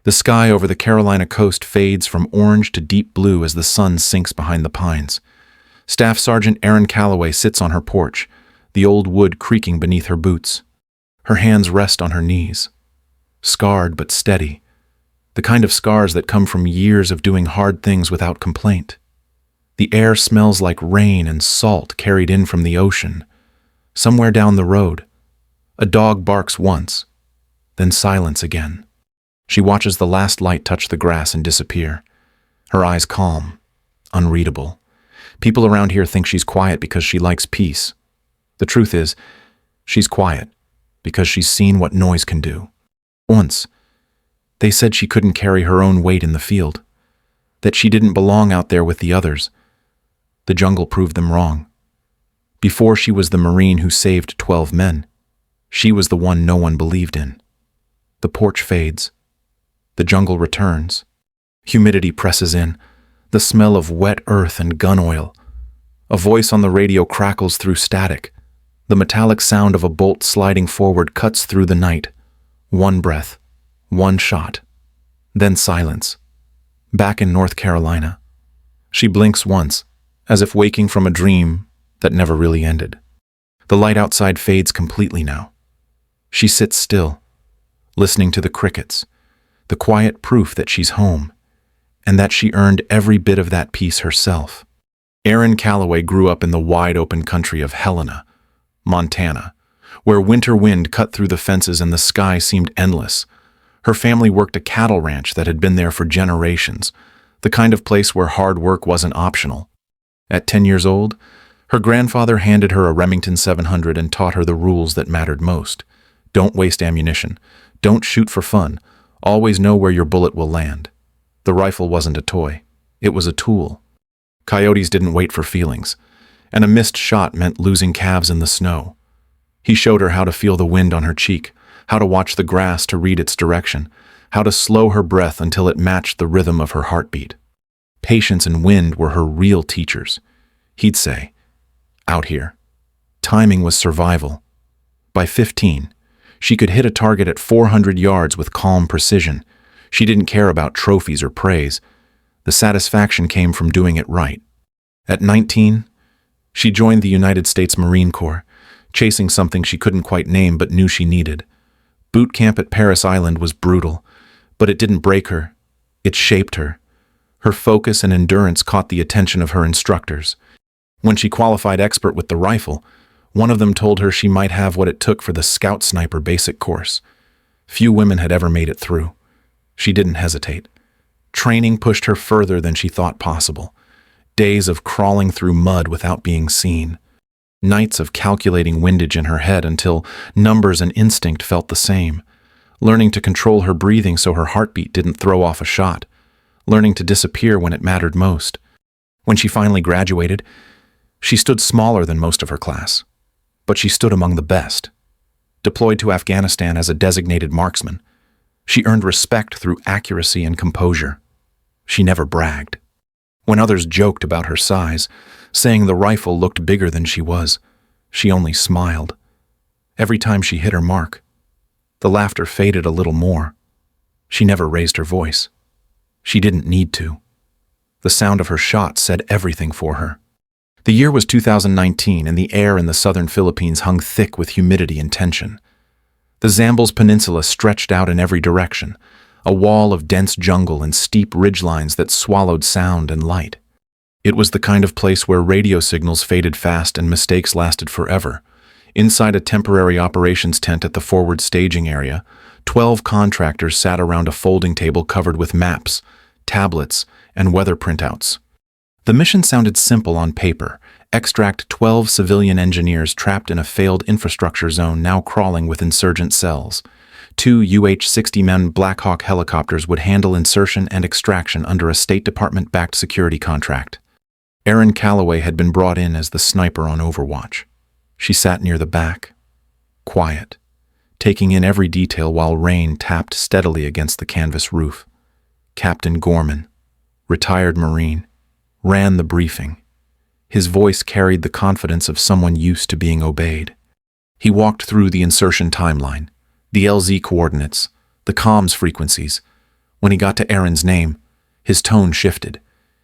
The sky over the Carolina coast fades from orange to deep blue as the sun sinks behind the pines. Staff Sergeant Erin Calloway sits on her porch, the old wood creaking beneath her boots. Her hands rest on her knees. Scarred but steady. The kind of scars that come from years of doing hard things without complaint. The air smells like rain and salt carried in from the ocean. Somewhere down the road, a dog barks once, then silence again. She watches the last light touch the grass and disappear. Her eyes calm, unreadable. People around here think she's quiet because she likes peace. The truth is, she's quiet because she's seen what noise can do. Once, they said she couldn't carry her own weight in the field, that she didn't belong out there with the others. The jungle proved them wrong. Before she was the Marine who saved 12 men, she was the one no one believed in. The porch fades. The jungle returns. Humidity presses in, the smell of wet earth and gun oil. A voice on the radio crackles through static. The metallic sound of a bolt sliding forward cuts through the night. One breath, one shot, then silence. Back in North Carolina. She blinks once, as if waking from a dream that never really ended. The light outside fades completely now. She sits still, listening to the crickets, the quiet proof that she's home, and that she earned every bit of that peace herself. Erin Calloway grew up in the wide-open country of Helena, Montana, where winter wind cut through the fences and the sky seemed endless. Her family worked a cattle ranch that had been there for generations, the kind of place where hard work wasn't optional. At 10 years old, her grandfather handed her a Remington 700 and taught her the rules that mattered most. Don't waste ammunition. Don't shoot for fun. Always know where your bullet will land. The rifle wasn't a toy. It was a tool. Coyotes didn't wait for feelings, and a missed shot meant losing calves in the snow. He showed her how to feel the wind on her cheek, how to watch the grass to read its direction, how to slow her breath until it matched the rhythm of her heartbeat. Patience and wind were her real teachers. He'd say, "Out here." Timing was survival. By 15, she could hit a target at 400 yards with calm precision. She didn't care about trophies or praise. The satisfaction came from doing it right. At 19, she joined the United States Marine Corps, chasing something she couldn't quite name but knew she needed. Boot camp at Parris Island was brutal, but it didn't break her. It shaped her. Her focus and endurance caught the attention of her instructors. When she qualified expert with the rifle, one of them told her she might have what it took for the Scout Sniper basic course. Few women had ever made it through. She didn't hesitate. Training pushed her further than she thought possible. Days of crawling through mud without being seen. Nights of calculating windage in her head until numbers and instinct felt the same. Learning to control her breathing so her heartbeat didn't throw off a shot. Learning to disappear when it mattered most. When she finally graduated, she stood smaller than most of her class. But she stood among the best. Deployed to Afghanistan as a designated marksman, she earned respect through accuracy and composure. She never bragged. When others joked about her size, saying the rifle looked bigger than she was, she only smiled. Every time she hit her mark, the laughter faded a little more. She never raised her voice. She didn't need to. The sound of her shot said everything for her. The year was 2019, and the air in the southern Philippines hung thick with humidity and tension. The Zambales Peninsula stretched out in every direction, a wall of dense jungle and steep ridgelines that swallowed sound and light. It was the kind of place where radio signals faded fast and mistakes lasted forever. Inside a temporary operations tent at the forward staging area, 12 contractors sat around a folding table covered with maps, tablets, and weather printouts. The mission sounded simple on paper: extract 12 civilian engineers trapped in a failed infrastructure zone now crawling with insurgent cells. 2 UH-60M Black Hawk helicopters would handle insertion and extraction under a State Department-backed security contract. Erin Calloway had been brought in as the sniper on Overwatch. She sat near the back, quiet, taking in every detail while rain tapped steadily against the canvas roof. Captain Gorman, retired Marine, ran the briefing. His voice carried the confidence of someone used to being obeyed. He walked through the insertion timeline, the LZ coordinates, the comms frequencies, When he got to Erin's name, his tone shifted.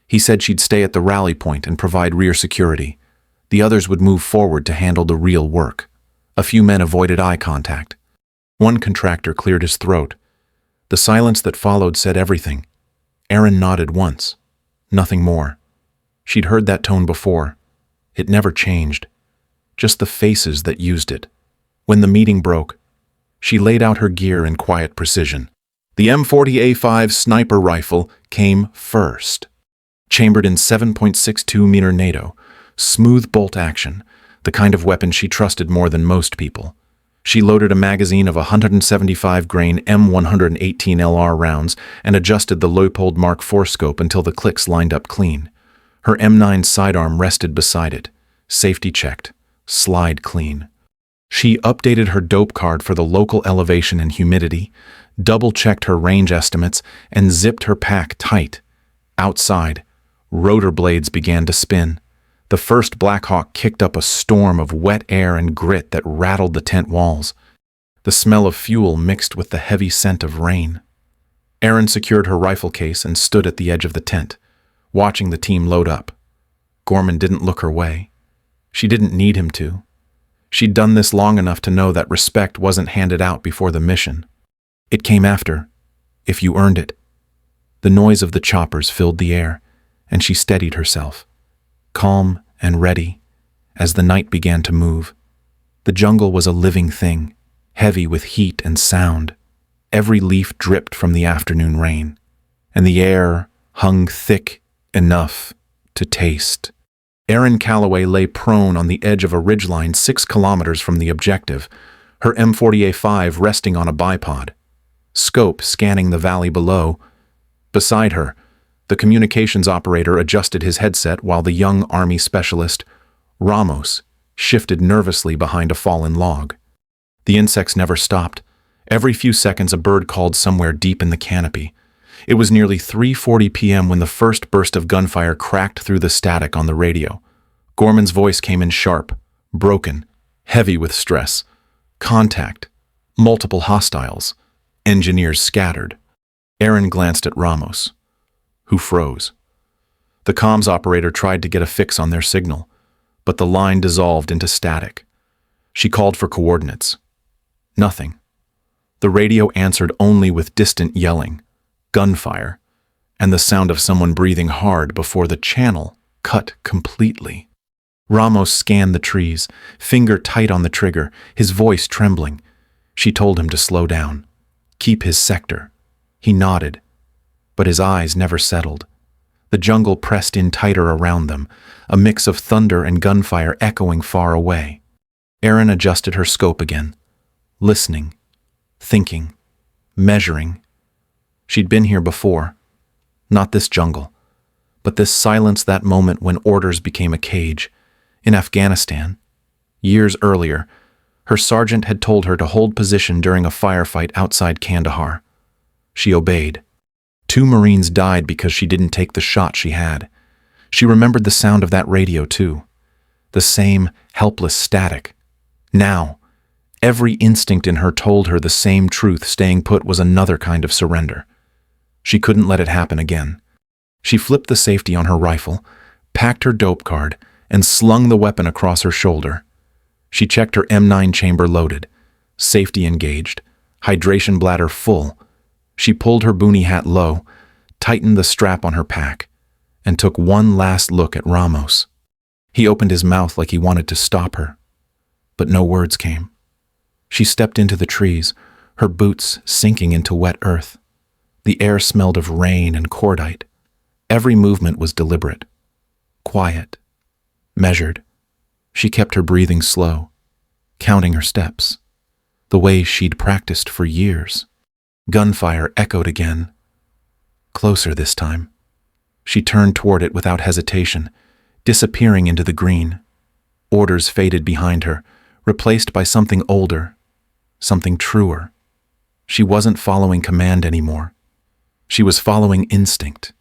He said she'd stay at the rally point and provide rear security. The others would move forward to handle the real work. A few men avoided eye contact. One contractor cleared his throat. The silence that followed said everything. Erin nodded once. Nothing more. She'd heard that tone before. It never changed. Just the faces that used it. When the meeting broke, she laid out her gear in quiet precision. The M40A5 sniper rifle came first. Chambered in 7.62mm NATO, smooth bolt action, the kind of weapon she trusted more than most people. She loaded a magazine of 175-grain M118LR rounds and adjusted the Leupold Mark IV scope until the clicks lined up clean. Her M9 sidearm rested beside it, safety checked, slide clean. She updated her dope card for the local elevation and humidity, double-checked her range estimates, and zipped her pack tight. Outside, rotor blades began to spin. The first Blackhawk kicked up a storm of wet air and grit that rattled the tent walls. The smell of fuel mixed with the heavy scent of rain. Erin secured her rifle case and stood at the edge of the tent, watching the team load up. Gorman didn't look her way. She didn't need him to. She'd done this long enough to know that respect wasn't handed out before the mission. It came after, if you earned it. The noise of the choppers filled the air, and she steadied herself, calm and ready, as the night began to move. The jungle was a living thing, heavy with heat and sound. Every leaf dripped from the afternoon rain, and the air hung thick enough to taste. Erin Calloway lay prone on the edge of a ridgeline 6 kilometers from the objective, her M40A5 resting on a bipod, scope scanning the valley below. Beside her, the communications operator adjusted his headset while the young Army specialist, Ramos, shifted nervously behind a fallen log. The insects never stopped. Every few seconds a bird called somewhere deep in the canopy. It was nearly 3:40 p.m. when the first burst of gunfire cracked through the static on the radio. Gorman's voice came in sharp, broken, heavy with stress. Contact. Multiple hostiles. Engineers scattered. Erin glanced at Ramos, who froze. The comms operator tried to get a fix on their signal, but the line dissolved into static. She called for coordinates. Nothing. The radio answered only with distant yelling, gunfire, and the sound of someone breathing hard before the channel cut completely. Ramos scanned the trees, finger tight on the trigger, his voice trembling. She told him to slow down, keep his sector. He nodded, but his eyes never settled. The jungle pressed in tighter around them, a mix of thunder and gunfire echoing far away. Erin adjusted her scope again, listening, thinking, measuring. She'd been here before. Not this jungle, but this silence, that moment when orders became a cage. In Afghanistan, years earlier, her sergeant had told her to hold position during a firefight outside Kandahar. She obeyed. 2 Marines died because she didn't take the shot she had. She remembered the sound of that radio too. The same helpless static. Now, every instinct in her told her the same truth: staying put was another kind of surrender. She couldn't let it happen again. She flipped the safety on her rifle, packed her dope card, and slung the weapon across her shoulder. She checked her M9 chamber loaded, safety engaged, hydration bladder full. She pulled her boonie hat low, tightened the strap on her pack, and took one last look at Ramos. He opened his mouth like he wanted to stop her, but no words came. She stepped into the trees, her boots sinking into wet earth. The air smelled of rain and cordite. Every movement was deliberate, quiet, measured. She kept her breathing slow, counting her steps, the way she'd practiced for years. Gunfire echoed again, closer this time. She turned toward it without hesitation, disappearing into the green. Orders faded behind her, replaced by something older, something truer. She wasn't following command anymore. She was following instinct.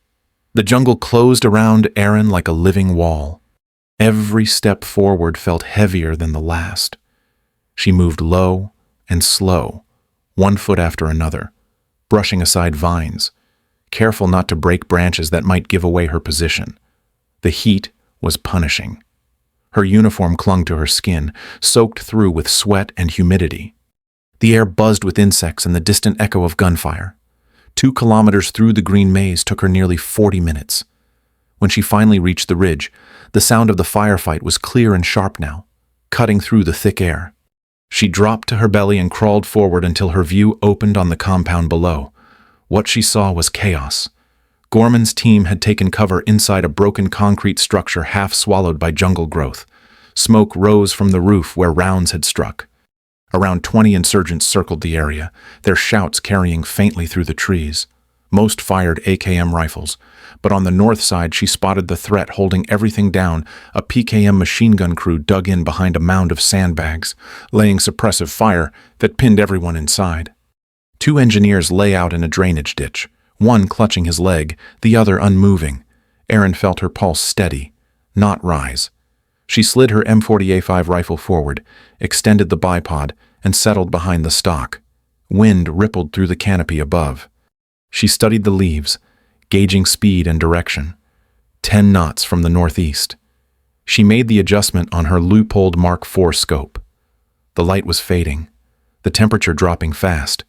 The jungle closed around Erin like a living wall. Every step forward felt heavier than the last. She moved low and slow, one foot after another, brushing aside vines, careful not to break branches that might give away her position. The heat was punishing. Her uniform clung to her skin, soaked through with sweat and humidity. The air buzzed with insects and the distant echo of gunfire. 2 kilometers through the green maze took her nearly 40 minutes. When she finally reached the ridge, the sound of the firefight was clear and sharp now, cutting through the thick air. She dropped to her belly and crawled forward until her view opened on the compound below. What she saw was chaos. Gorman's team had taken cover inside a broken concrete structure half swallowed by jungle growth. Smoke rose from the roof where rounds had struck. Around 20 insurgents circled the area, their shouts carrying faintly through the trees. Most fired AKM rifles, but on the north side she spotted the threat holding everything down. A PKM machine gun crew dug in behind a mound of sandbags, laying suppressive fire that pinned everyone inside. 2 engineers lay out in a drainage ditch, one clutching his leg, the other unmoving. Erin felt her pulse steady, not rise. She slid her M40A5 rifle forward, extended the bipod, and settled behind the stock. Wind rippled through the canopy above. She studied the leaves, gauging speed and direction. 10 knots from the northeast. She made the adjustment on her loopholed Mark IV scope. The light was fading, the temperature dropping fast.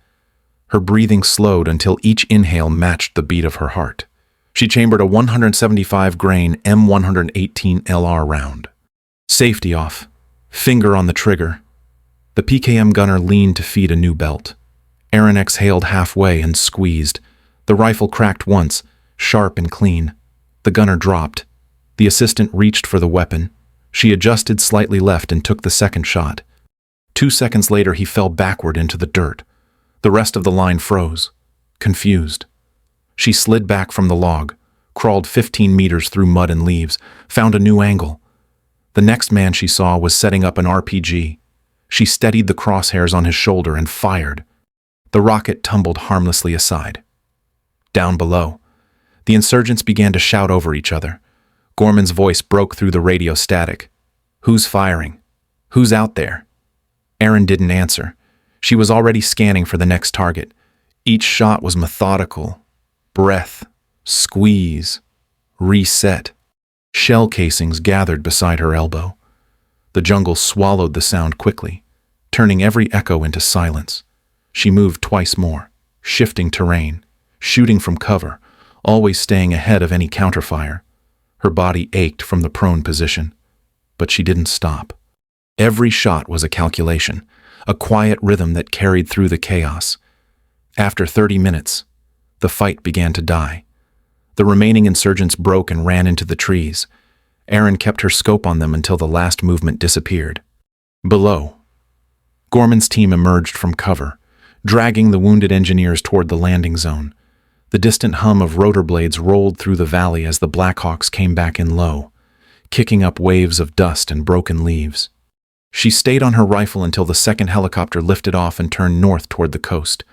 Her breathing slowed until each inhale matched the beat of her heart. She chambered a 175-grain M118 LR round. Safety off, finger on the trigger. The PKM gunner leaned to feed a new belt. Erin exhaled halfway and squeezed. The rifle cracked once, sharp and clean. The gunner dropped. The assistant reached for the weapon. She adjusted slightly left and took the second shot. 2 seconds later, he fell backward into the dirt. The rest of the line froze, confused. She slid back from the log, crawled 15 meters through mud and leaves, found a new angle. The next man she saw was setting up an RPG. She steadied the crosshairs on his shoulder and fired. The rocket tumbled harmlessly aside. Down below, the insurgents began to shout over each other. Gorman's voice broke through the radio static. "Who's firing? Who's out there?" Erin didn't answer. She was already scanning for the next target. Each shot was methodical. Breath, squeeze, reset. Shell casings gathered beside her elbow. The jungle swallowed the sound quickly, turning every echo into silence. She moved twice more, shifting terrain, shooting from cover, always staying ahead of any counterfire. Her body ached from the prone position, but she didn't stop. Every shot was a calculation, a quiet rhythm that carried through the chaos. After 30 minutes, the fight began to die. The remaining insurgents broke and ran into the trees. Erin kept her scope on them until the last movement disappeared. Below, Gorman's team emerged from cover, dragging the wounded engineers toward the landing zone. The distant hum of rotor blades rolled through the valley as the Blackhawks came back in low, kicking up waves of dust and broken leaves. She stayed on her rifle until the second helicopter lifted off and turned north toward the coast.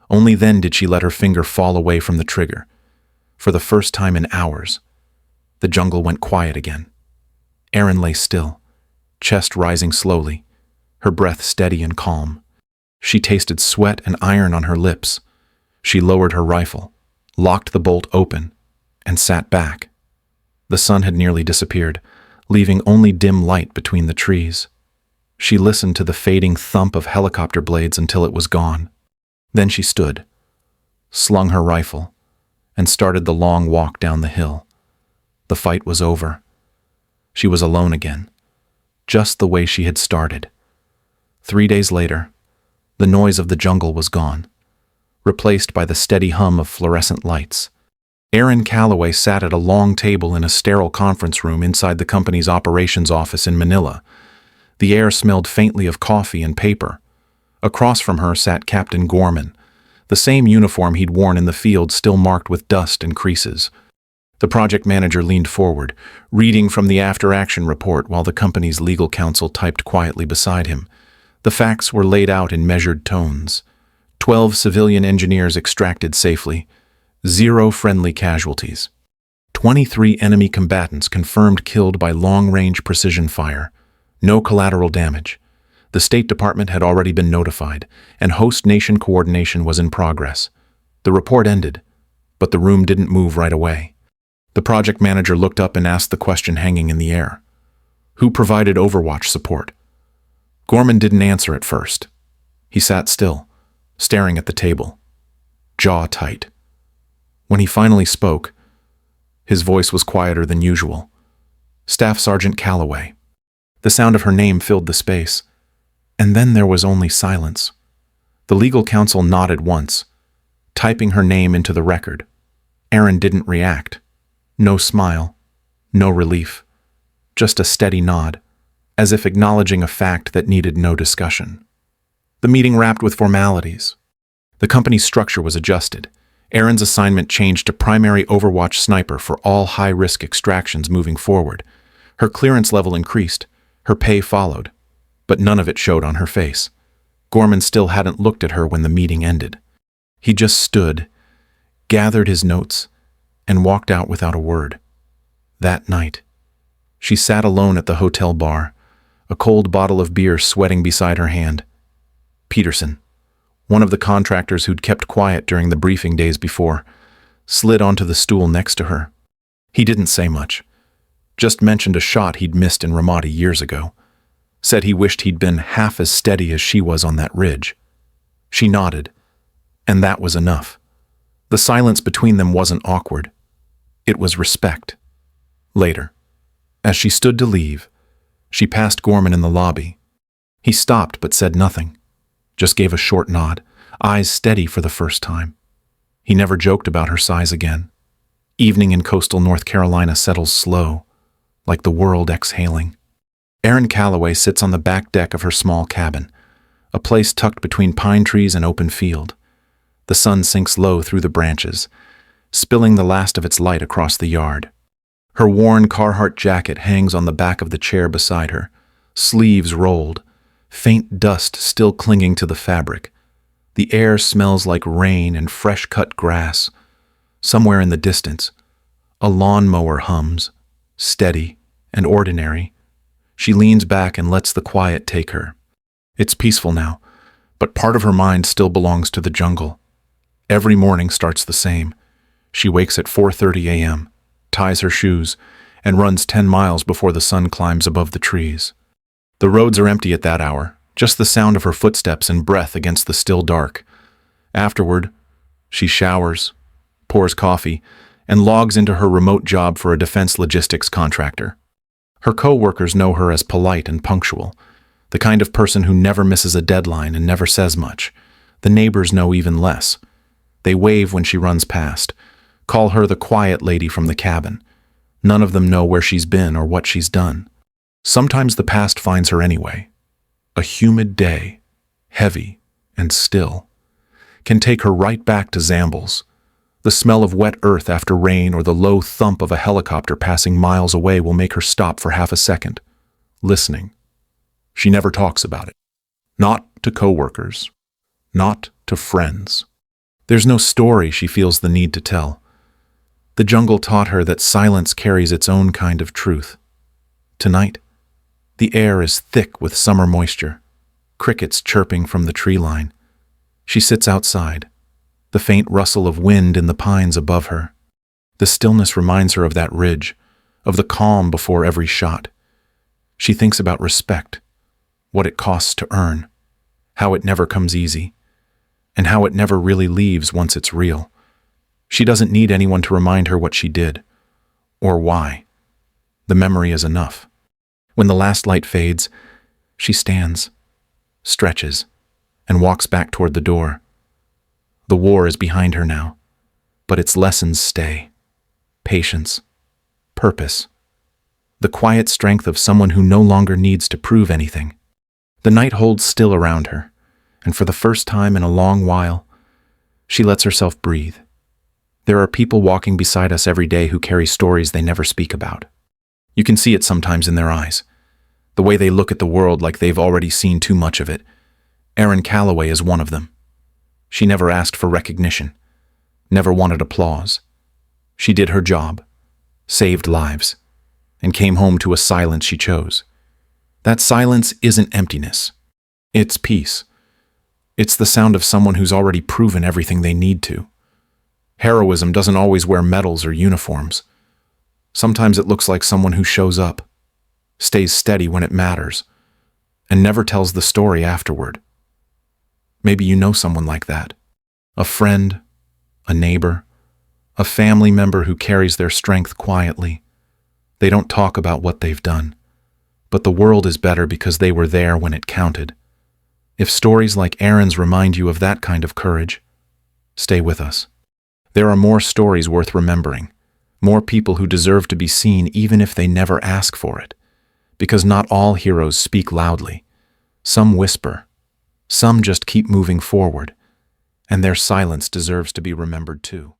Only then did she let her finger fall away from the trigger. For the first time in hours, the jungle went quiet again. Erin lay still, chest rising slowly, her breath steady and calm. She tasted sweat and iron on her lips. She lowered her rifle, locked the bolt open, and sat back. The sun had nearly disappeared, leaving only dim light between the trees. She listened to the fading thump of helicopter blades until it was gone. Then she stood, slung her rifle, and started the long walk down the hill. The fight was over. She was alone again, just the way she had started. 3 days later, the noise of the jungle was gone, replaced by the steady hum of fluorescent lights. Erin Calloway sat at a long table in a sterile conference room inside the company's operations office in Manila. The air smelled faintly of coffee and paper. Across from her sat Captain Gorman, the same uniform he'd worn in the field still marked with dust and creases. The project manager leaned forward, reading from the after-action report while the company's legal counsel typed quietly beside him. The facts were laid out in measured tones. 12 civilian engineers extracted safely. 0 friendly casualties. 23 enemy combatants confirmed killed by long-range precision fire. No collateral damage. The State Department had already been notified, and host nation coordination was in progress. The report ended, but the room didn't move right away. The project manager looked up and asked the question hanging in the air. Who provided overwatch support? Gorman didn't answer at first. He sat still, staring at the table, jaw tight. When he finally spoke, his voice was quieter than usual. Staff Sergeant Calloway. The sound of her name filled the space, and then there was only silence. The legal counsel nodded once, typing her name into the record. Erin didn't react. No smile, no relief, just a steady nod, as if acknowledging a fact that needed no discussion. The meeting wrapped with formalities. The company's structure was adjusted. Erin's assignment changed to primary overwatch sniper for all high-risk extractions moving forward. Her clearance level increased. Her pay followed, but none of it showed on her face. Gorman still hadn't looked at her when the meeting ended. He just stood, gathered his notes, and walked out without a word. That night, she sat alone at the hotel bar, a cold bottle of beer sweating beside her hand. Peterson, one of the contractors who'd kept quiet during the briefing days before, slid onto the stool next to her. He didn't say much, just mentioned a shot he'd missed in Ramadi years ago. Said he wished he'd been half as steady as she was on that ridge. She nodded, and that was enough. The silence between them wasn't awkward. It was respect. Later, as she stood to leave, she passed Gorman in the lobby. He stopped but said nothing, just gave a short nod, eyes steady for the first time. He never joked about her size again. Evening in coastal North Carolina settles slow, like the world exhaling. Erin Calloway sits on the back deck of her small cabin, a place tucked between pine trees and open field. The sun sinks low through the branches, spilling the last of its light across the yard. Her worn Carhartt jacket hangs on the back of the chair beside her, sleeves rolled, faint dust still clinging to the fabric. The air smells like rain and fresh-cut grass. Somewhere in the distance, a lawnmower hums, steady and ordinary. She leans back and lets the quiet take her. It's peaceful now, but part of her mind still belongs to the jungle. Every morning starts the same. She wakes at 4:30 a.m., ties her shoes, and runs 10 miles before the sun climbs above the trees. The roads are empty at that hour, just the sound of her footsteps and breath against the still dark. Afterward, she showers, pours coffee, and logs into her remote job for a defense logistics contractor. Her co-workers know her as polite and punctual, the kind of person who never misses a deadline and never says much. The neighbors know even less. They wave when she runs past, call her the quiet lady from the cabin. None of them know where she's been or what she's done. Sometimes the past finds her anyway. A humid day, heavy and still, can take her right back to Zambles. The smell of wet earth after rain or the low thump of a helicopter passing miles away will make her stop for half a second, listening. She never talks about it. Not to coworkers. Not to friends. There's no story she feels the need to tell. The jungle taught her that silence carries its own kind of truth. Tonight, the air is thick with summer moisture, crickets chirping from the tree line. She sits outside, the faint rustle of wind in the pines above her. The stillness reminds her of that ridge, of the calm before every shot. She thinks about respect, what it costs to earn, how it never comes easy, and how it never really leaves once it's real. She doesn't need anyone to remind her what she did, or why. The memory is enough. When the last light fades, she stands, stretches, and walks back toward the door. The war is behind her now, but its lessons stay. Patience, purpose, the quiet strength of someone who no longer needs to prove anything. The night holds still around her, and for the first time in a long while, she lets herself breathe. There are people walking beside us every day who carry stories they never speak about. You can see it sometimes in their eyes, the way they look at the world like they've already seen too much of it. Erin Calloway is one of them. She never asked for recognition, never wanted applause. She did her job, saved lives, and came home to a silence she chose. That silence isn't emptiness. It's peace. It's the sound of someone who's already proven everything they need to. Heroism doesn't always wear medals or uniforms. Sometimes it looks like someone who shows up, stays steady when it matters, and never tells the story afterward. Maybe you know someone like that. A friend, a neighbor, a family member who carries their strength quietly. They don't talk about what they've done, but the world is better because they were there when it counted. If stories like Erin's remind you of that kind of courage, stay with us. There are more stories worth remembering, more people who deserve to be seen even if they never ask for it. Because not all heroes speak loudly. Some whisper, some just keep moving forward, and their silence deserves to be remembered too.